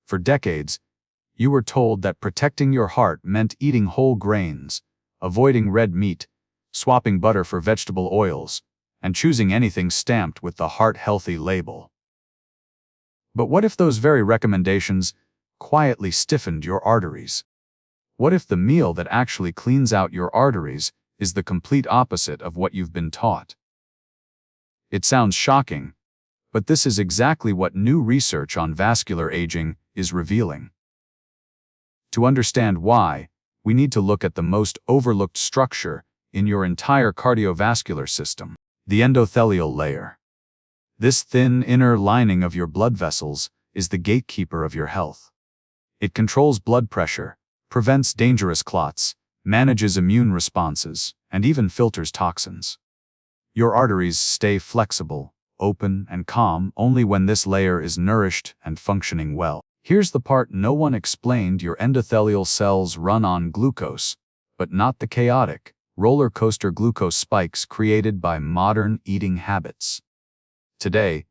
For decades, you were told that protecting your heart meant eating whole grains, avoiding red meat, swapping butter for vegetable oils, and choosing anything stamped with the heart-healthy label. But what if those very recommendations quietly stiffened your arteries? What if the meal that actually cleans out your arteries is the complete opposite of what you've been taught? It sounds shocking, but this is exactly what new research on vascular aging is revealing. To understand why, we need to look at the most overlooked structure in your entire cardiovascular system, the endothelial layer. This thin inner lining of your blood vessels is the gatekeeper of your health. It controls blood pressure, prevents dangerous clots, manages immune responses, and even filters toxins. Your arteries stay flexible, open, and calm only when this layer is nourished and functioning well. Here's the part no one explained: your endothelial cells run on glucose, but not the chaotic, roller coaster glucose spikes created by modern eating habits. Today,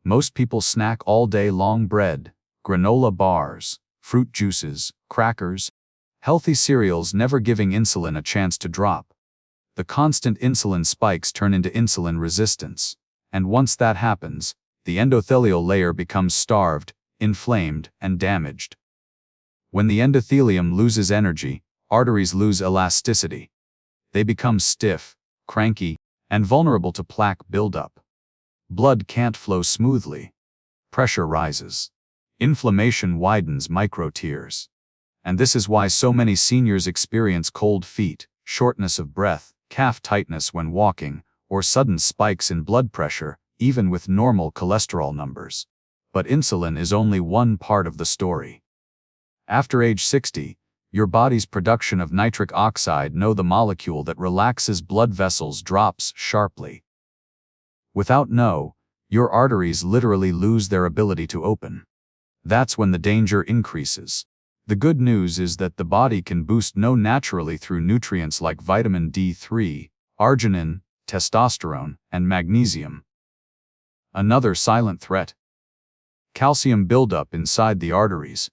most people snack all day long: bread, granola bars, fruit juices, crackers, healthy cereals, never giving insulin a chance to drop. The constant insulin spikes turn into insulin resistance, and once that happens, the endothelial layer becomes starved, inflamed, and damaged. When the endothelium loses energy, arteries lose elasticity. They become stiff, cranky, and vulnerable to plaque buildup. Blood can't flow smoothly. Pressure rises. Inflammation widens microtears. And this is why so many seniors experience cold feet, shortness of breath, calf tightness when walking, or sudden spikes in blood pressure, even with normal cholesterol numbers. But insulin is only one part of the story. After age 60, your body's production of nitric oxide, the molecule that relaxes blood vessels, drops sharply. Without NO, your arteries literally lose their ability to open. That's when the danger increases. The good news is that the body can boost NO naturally through nutrients like vitamin D3, arginine, testosterone, and magnesium. Another silent threat: calcium buildup inside the arteries.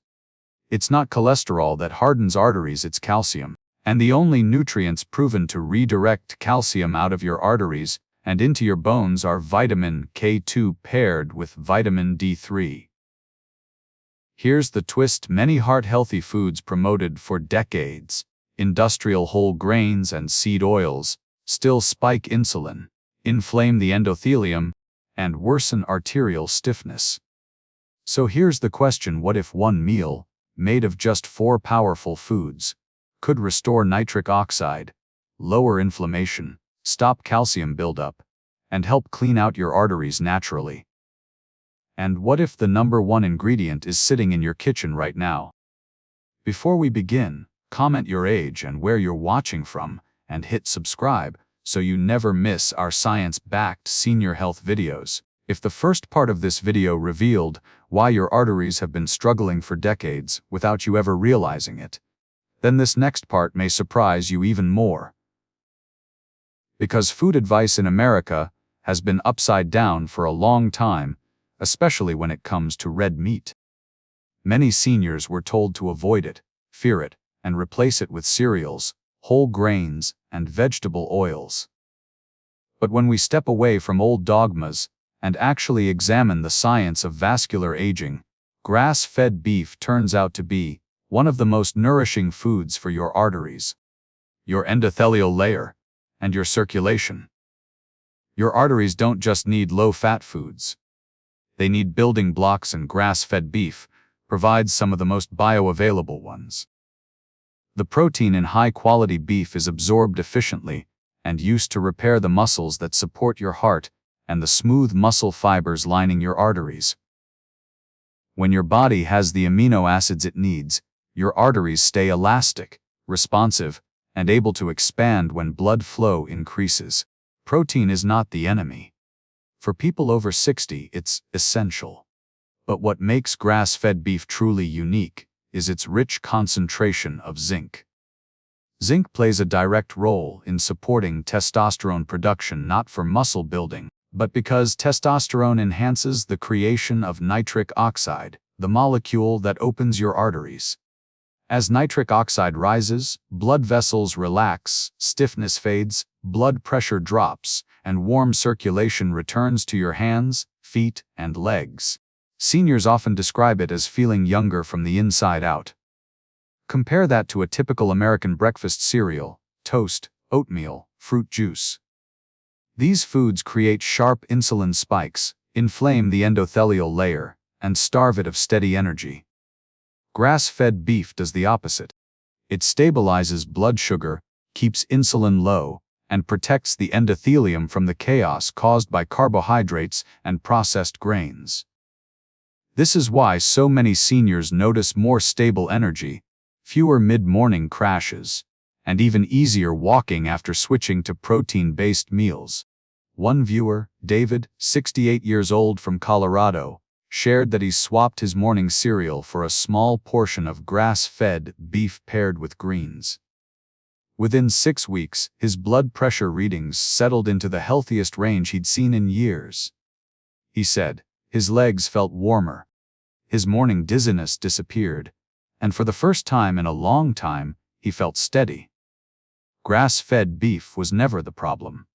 It's not cholesterol that hardens arteries, it's calcium. And the only nutrients proven to redirect calcium out of your arteries and into your bones are vitamin K2 paired with vitamin D3. Here's the twist: many heart-healthy foods promoted for decades, industrial whole grains and seed oils, still spike insulin, inflame the endothelium, and worsen arterial stiffness. So here's the question: what if one meal, made of just 4 powerful foods, could restore nitric oxide, lower inflammation, stop calcium buildup, and help clean out your arteries naturally? And what if the #1 ingredient is sitting in your kitchen right now? Before we begin, comment your age and where you're watching from, and hit subscribe so you never miss our science-backed senior health videos. If the first part of this video revealed why your arteries have been struggling for decades without you ever realizing it, then this next part may surprise you even more. Because food advice in America has been upside down for a long time, especially when it comes to red meat. Many seniors were told to avoid it, fear it, and replace it with cereals, whole grains, and vegetable oils. But when we step away from old dogmas and actually examine the science of vascular aging, grass-fed beef turns out to be one of the most nourishing foods for your arteries, your endothelial layer, and your circulation. Your arteries don't just need low-fat foods. They need building blocks, and grass-fed beef provides some of the most bioavailable ones. The protein in high-quality beef is absorbed efficiently and used to repair the muscles that support your heart and the smooth muscle fibers lining your arteries. When your body has the amino acids it needs, your arteries stay elastic, responsive, and able to expand when blood flow increases. Protein is not the enemy. For people over 60, it's essential. But what makes grass-fed beef truly unique is its rich concentration of zinc. Zinc plays a direct role in supporting testosterone production, not for muscle building, but because testosterone enhances the creation of nitric oxide, the molecule that opens your arteries. As nitric oxide rises, blood vessels relax, stiffness fades, blood pressure drops, and warm circulation returns to your hands, feet, and legs. Seniors often describe it as feeling younger from the inside out. Compare that to a typical American breakfast cereal, toast, oatmeal, fruit juice. These foods create sharp insulin spikes, inflame the endothelial layer, and starve it of steady energy. Grass-fed beef does the opposite. It stabilizes blood sugar, keeps insulin low, and protects the endothelium from the chaos caused by carbohydrates and processed grains. This is why so many seniors notice more stable energy, fewer mid-morning crashes, and even easier walking after switching to protein-based meals. One viewer, David, 68 years old from Colorado, shared that he swapped his morning cereal for a small portion of grass-fed beef paired with greens. Within 6 weeks, his blood pressure readings settled into the healthiest range he'd seen in years. He said, his legs felt warmer, his morning dizziness disappeared, and for the first time in a long time, he felt steady. Grass-fed beef was never the problem.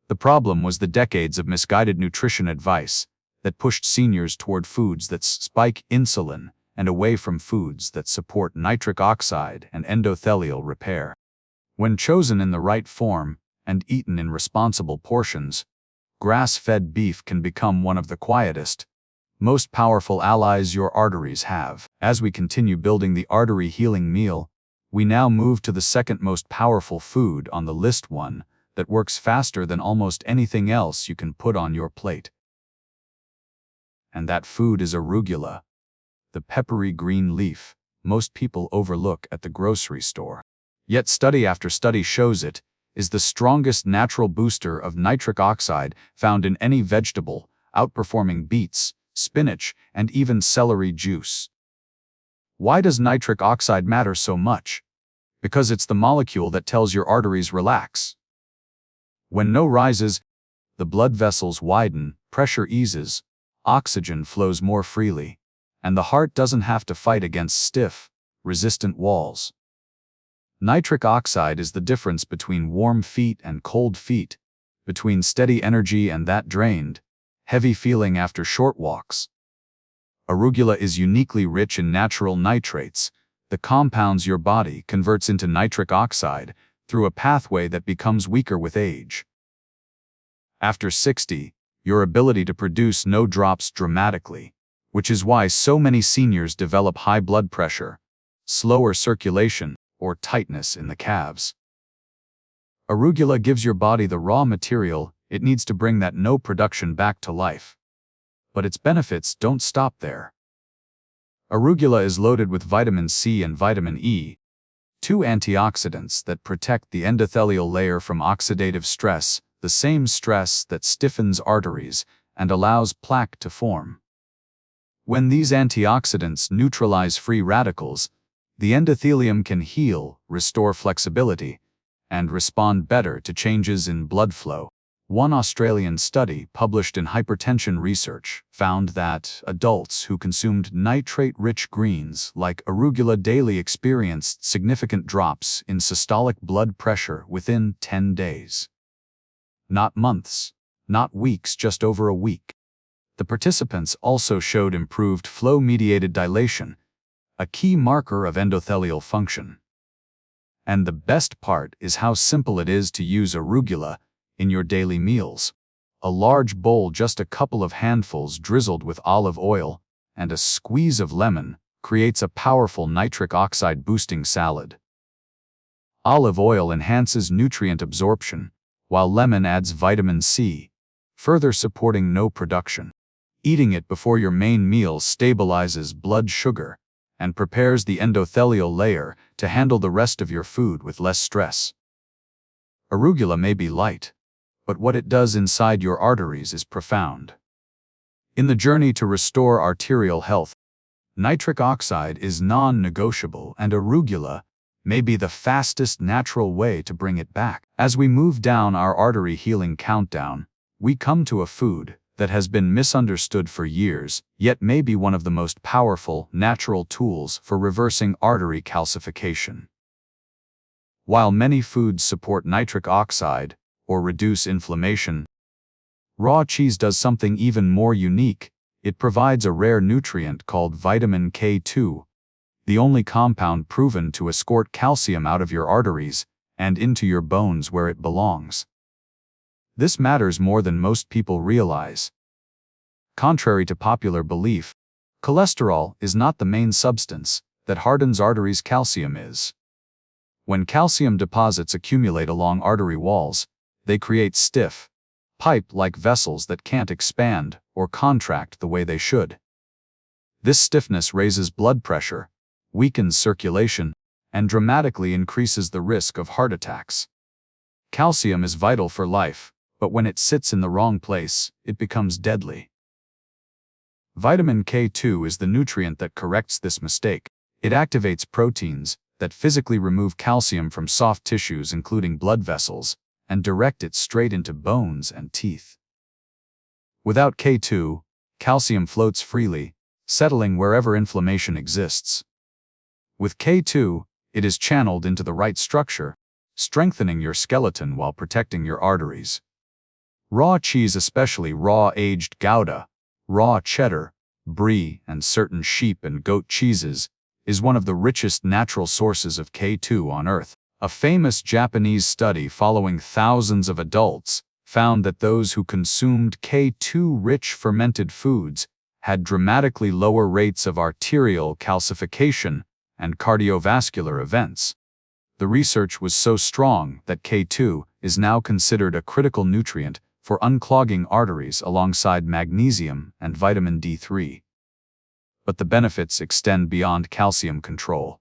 The problem was the decades of misguided nutrition advice that pushed seniors toward foods that spike insulin and away from foods that support nitric oxide and endothelial repair. When chosen in the right form and eaten in responsible portions, grass-fed beef can become one of the quietest, most powerful allies your arteries have. As we continue building the artery-healing meal, we now move to the second most powerful food on the list, one that works faster than almost anything else you can put on your plate. And that food is arugula, the peppery green leaf most people overlook at the grocery store. Yet study after study shows it is the strongest natural booster of nitric oxide found in any vegetable, outperforming beets, spinach, and even celery juice. Why does nitric oxide matter so much? Because it's the molecule that tells your arteries relax. When NO rises, the blood vessels widen, pressure eases, oxygen flows more freely, and the heart doesn't have to fight against stiff, resistant walls. Nitric oxide is the difference between warm feet and cold feet, between steady energy and that drained, heavy feeling after short walks. Arugula is uniquely rich in natural nitrates, the compounds your body converts into nitric oxide through a pathway that becomes weaker with age. After 60, your ability to produce NO drops dramatically, which is why so many seniors develop high blood pressure, slower circulation, or tightness in the calves. Arugula gives your body the raw material it needs to bring that NO production back to life. But its benefits don't stop there. Arugula is loaded with vitamin C and vitamin E, two antioxidants that protect the endothelial layer from oxidative stress, the same stress that stiffens arteries and allows plaque to form. When these antioxidants neutralize free radicals, the endothelium can heal, restore flexibility, and respond better to changes in blood flow. One Australian study published in Hypertension Research found that adults who consumed nitrate-rich greens like arugula daily experienced significant drops in systolic blood pressure within 10 days. Not months, not weeks, just over a week. The participants also showed improved flow-mediated dilation, a key marker of endothelial function. And the best part is how simple it is to use arugula in your daily meals. A large bowl, just a couple of handfuls drizzled with olive oil, and a squeeze of lemon creates a powerful nitric oxide boosting salad. Olive oil enhances nutrient absorption, while lemon adds vitamin C, further supporting NO production. Eating it before your main meal stabilizes blood sugar and prepares the endothelial layer to handle the rest of your food with less stress. Arugula may be light, but what it does inside your arteries is profound. In the journey to restore arterial health, nitric oxide is non-negotiable, and arugula may be the fastest natural way to bring it back. As we move down our artery healing countdown, we come to a food that has been misunderstood for years, yet may be one of the most powerful, natural tools for reversing artery calcification. While many foods support nitric oxide, or reduce inflammation, raw cheese does something even more unique. It provides a rare nutrient called vitamin K2, the only compound proven to escort calcium out of your arteries and into your bones where it belongs. This matters more than most people realize. Contrary to popular belief, cholesterol is not the main substance that hardens arteries. Calcium is. When calcium deposits accumulate along artery walls, they create stiff, pipe-like vessels that can't expand or contract the way they should. This stiffness raises blood pressure, weakens circulation, and dramatically increases the risk of heart attacks. Calcium is vital for life, but when it sits in the wrong place, it becomes deadly. Vitamin K2 is the nutrient that corrects this mistake. It activates proteins that physically remove calcium from soft tissues including blood vessels and direct it straight into bones and teeth. Without K2, calcium floats freely, settling wherever inflammation exists. With K2, it is channeled into the right structure, strengthening your skeleton while protecting your arteries. Raw cheese, especially raw aged Gouda, raw cheddar, brie, and certain sheep and goat cheeses, is one of the richest natural sources of K2 on Earth. A famous Japanese study following thousands of adults found that those who consumed K2-rich fermented foods had dramatically lower rates of arterial calcification and cardiovascular events. The research was so strong that K2 is now considered a critical nutrient for unclogging arteries alongside magnesium and vitamin D3. But the benefits extend beyond calcium control.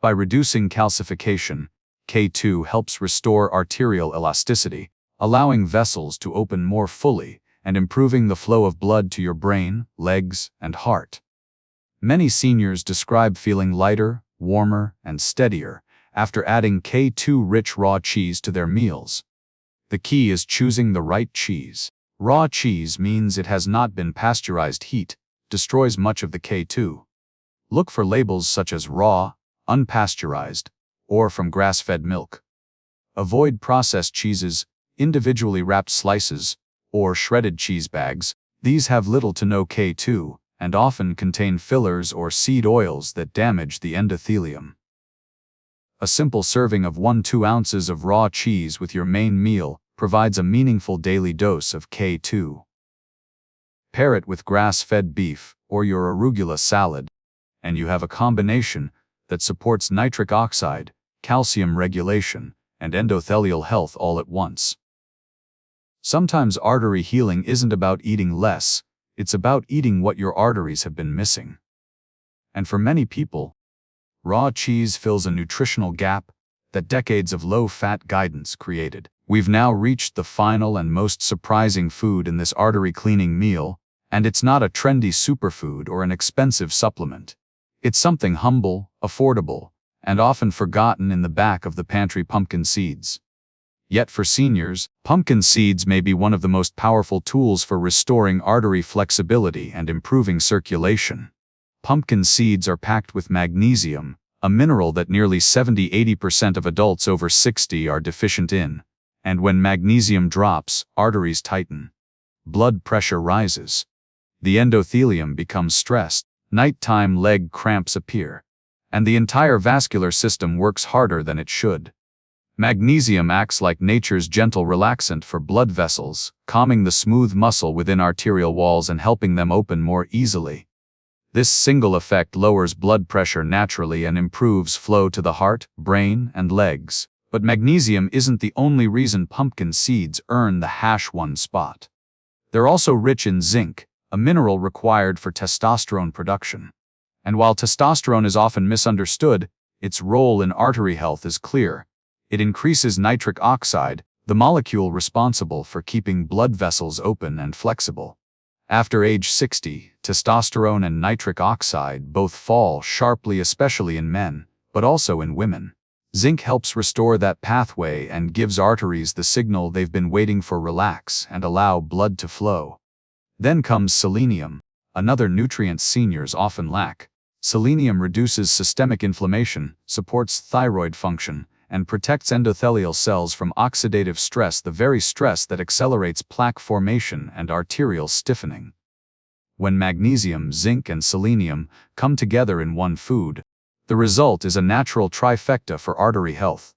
By reducing calcification, K2 helps restore arterial elasticity, allowing vessels to open more fully and improving the flow of blood to your brain, legs, and heart. Many seniors describe feeling lighter, warmer, and steadier after adding K2-rich raw cheese to their meals. The key is choosing the right cheese. Raw cheese means it has not been pasteurized. Heat destroys much of the K2. Look for labels such as raw, unpasteurized, or from grass-fed milk. Avoid processed cheeses, individually wrapped slices, or shredded cheese bags. These have little to no K2 and often contain fillers or seed oils that damage the endothelium. A simple serving of 1–2 ounces of raw cheese with your main meal provides a meaningful daily dose of K2. Pair it with grass-fed beef or your arugula salad, and you have a combination that supports nitric oxide, calcium regulation, and endothelial health all at once. Sometimes artery healing isn't about eating less, it's about eating what your arteries have been missing. And for many people, raw cheese fills a nutritional gap that decades of low-fat guidance created. We've now reached the final and most surprising food in this artery-cleaning meal, and it's not a trendy superfood or an expensive supplement. It's something humble, affordable, and often forgotten in the back of the pantry: pumpkin seeds. Yet for seniors, pumpkin seeds may be one of the most powerful tools for restoring artery flexibility and improving circulation. Pumpkin seeds are packed with magnesium, a mineral that nearly 70–80% of adults over 60 are deficient in. And when magnesium drops, arteries tighten. Blood pressure rises. The endothelium becomes stressed. Nighttime leg cramps appear. And the entire vascular system works harder than it should. Magnesium acts like nature's gentle relaxant for blood vessels, calming the smooth muscle within arterial walls and helping them open more easily. This single effect lowers blood pressure naturally and improves flow to the heart, brain, and legs. But magnesium isn't the only reason pumpkin seeds earn the #1 spot. They're also rich in zinc, a mineral required for testosterone production. And while testosterone is often misunderstood, its role in artery health is clear. It increases nitric oxide, the molecule responsible for keeping blood vessels open and flexible. After age 60, testosterone and nitric oxide both fall sharply, especially in men, but also in women. Zinc helps restore that pathway and gives arteries the signal they've been waiting for: relax and allow blood to flow. Then comes selenium, another nutrient seniors often lack. Selenium reduces systemic inflammation, supports thyroid function, and protects endothelial cells from oxidative stress, the very stress that accelerates plaque formation and arterial stiffening. When magnesium, zinc, and selenium come together in one food, the result is a natural trifecta for artery health.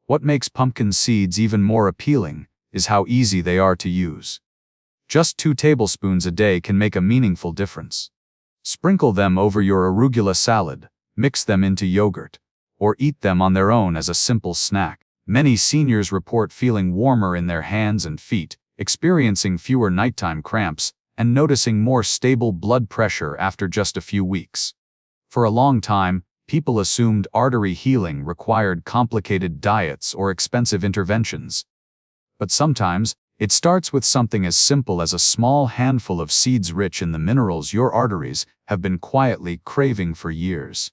What makes pumpkin seeds even more appealing is how easy they are to use. Just 2 tablespoons a day can make a meaningful difference. Sprinkle them over your arugula salad, mix them into yogurt, or eat them on their own as a simple snack. Many seniors report feeling warmer in their hands and feet, experiencing fewer nighttime cramps, and noticing more stable blood pressure after just a few weeks. For a long time, people assumed artery healing required complicated diets or expensive interventions. But sometimes, it starts with something as simple as a small handful of seeds rich in the minerals your arteries have been quietly craving for years.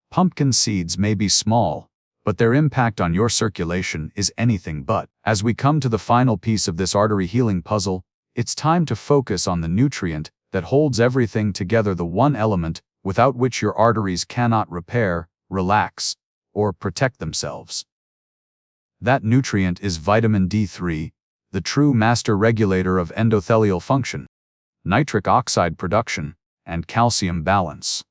Pumpkin seeds may be small, but their impact on your circulation is anything but. As we come to the final piece of this artery healing puzzle, it's time to focus on the nutrient that holds everything together, the one element without which your arteries cannot repair, relax, or protect themselves. That nutrient is vitamin D3, the true master regulator of endothelial function, nitric oxide production, and calcium balance.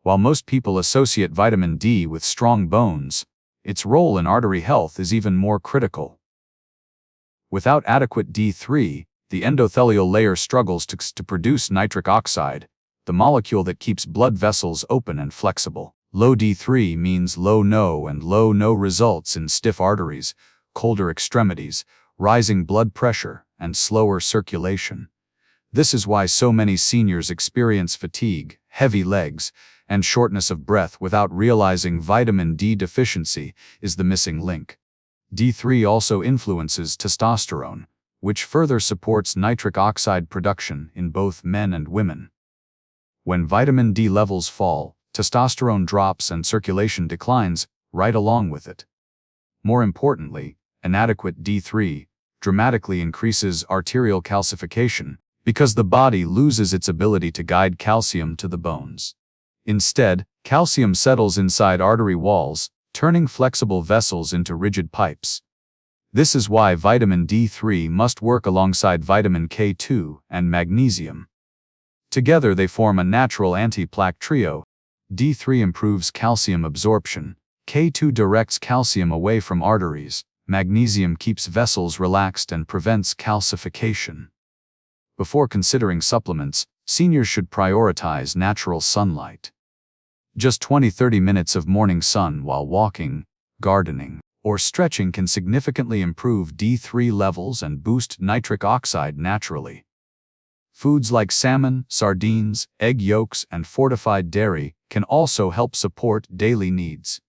While most people associate vitamin D with strong bones, its role in artery health is even more critical. Without adequate D3, the endothelial layer struggles to produce nitric oxide, the molecule that keeps blood vessels open and flexible. Low D3 means low no, and low no results in stiff arteries, colder extremities, rising blood pressure, and slower circulation. This is why so many seniors experience fatigue, heavy legs, and shortness of breath without realizing vitamin D deficiency is the missing link. D3 also influences testosterone, which further supports nitric oxide production in both men and women. When vitamin D levels fall, testosterone drops and circulation declines right along with it. More importantly, inadequate D3 dramatically increases arterial calcification because the body loses its ability to guide calcium to the bones. Instead, calcium settles inside artery walls, turning flexible vessels into rigid pipes. This is why vitamin D3 must work alongside vitamin K2 and magnesium. Together they form a natural anti-plaque trio. D3 improves calcium absorption, K2 directs calcium away from arteries, magnesium keeps vessels relaxed and prevents calcification. Before considering supplements, seniors should prioritize natural sunlight. Just 20-30 minutes of morning sun while walking, gardening, or stretching can significantly improve D3 levels and boost nitric oxide naturally. Foods like salmon, sardines, egg yolks, and fortified dairy can also help support daily needs.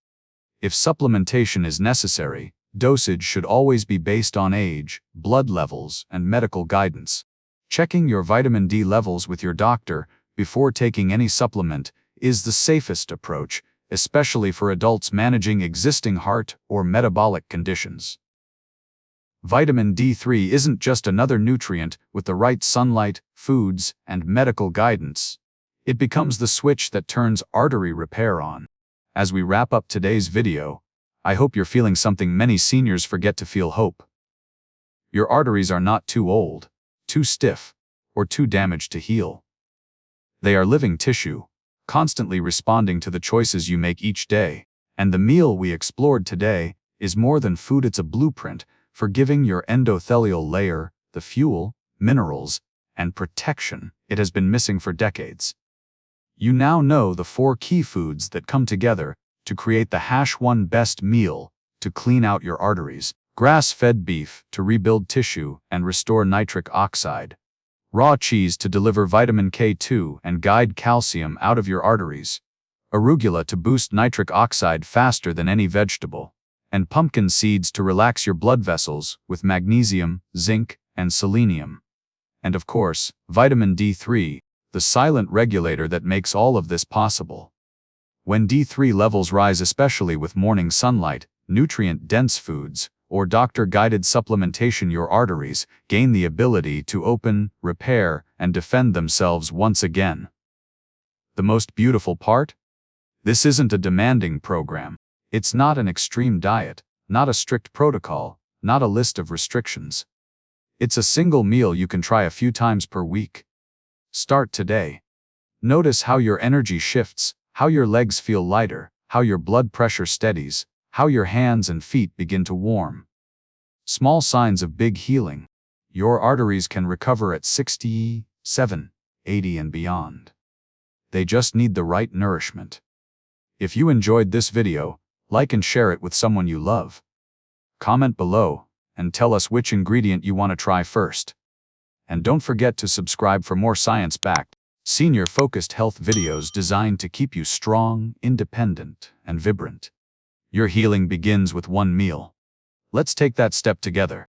If supplementation is necessary, dosage should always be based on age, blood levels, and medical guidance. Checking your vitamin D levels with your doctor before taking any supplement is the safest approach, especially for adults managing existing heart or metabolic conditions. Vitamin D3 isn't just another nutrient with the right sunlight, foods, and medical guidance. It becomes the switch that turns artery repair on. As we wrap up today's video, I hope you're feeling something many seniors forget to feel: hope. Your arteries are not too old, too stiff, or too damaged to heal. They are living tissue, constantly responding to the choices you make each day. And the meal we explored today is more than food, it's a blueprint for giving your endothelial layer the fuel, minerals, and protection it has been missing for decades. You now know the 4 key foods that come together to create the #1 best meal to clean out your arteries. Grass-fed beef to rebuild tissue and restore nitric oxide. Raw cheese to deliver vitamin K2 and guide calcium out of your arteries. Arugula to boost nitric oxide faster than any vegetable. And pumpkin seeds to relax your blood vessels with magnesium, zinc, and selenium. And of course, vitamin D3, the silent regulator that makes all of this possible. When D3 levels rise, especially with morning sunlight, nutrient-dense foods, or doctor-guided supplementation, your arteries gain the ability to open, repair, and defend themselves once again. The most beautiful part? This isn't a demanding program. It's not an extreme diet, not a strict protocol, not a list of restrictions. It's a single meal you can try a few times per week. Start today. Notice how your energy shifts, how your legs feel lighter, how your blood pressure steadies, how your hands and feet begin to warm. Small signs of big healing. Your arteries can recover at 60, 70, 80 and beyond. They just need the right nourishment. If you enjoyed this video, like and share it with someone you love. Comment below and tell us which ingredient you want to try first. And don't forget to subscribe for more science-backed, senior-focused health videos designed to keep you strong, independent, and vibrant. Your healing begins with one meal. Let's take that step together.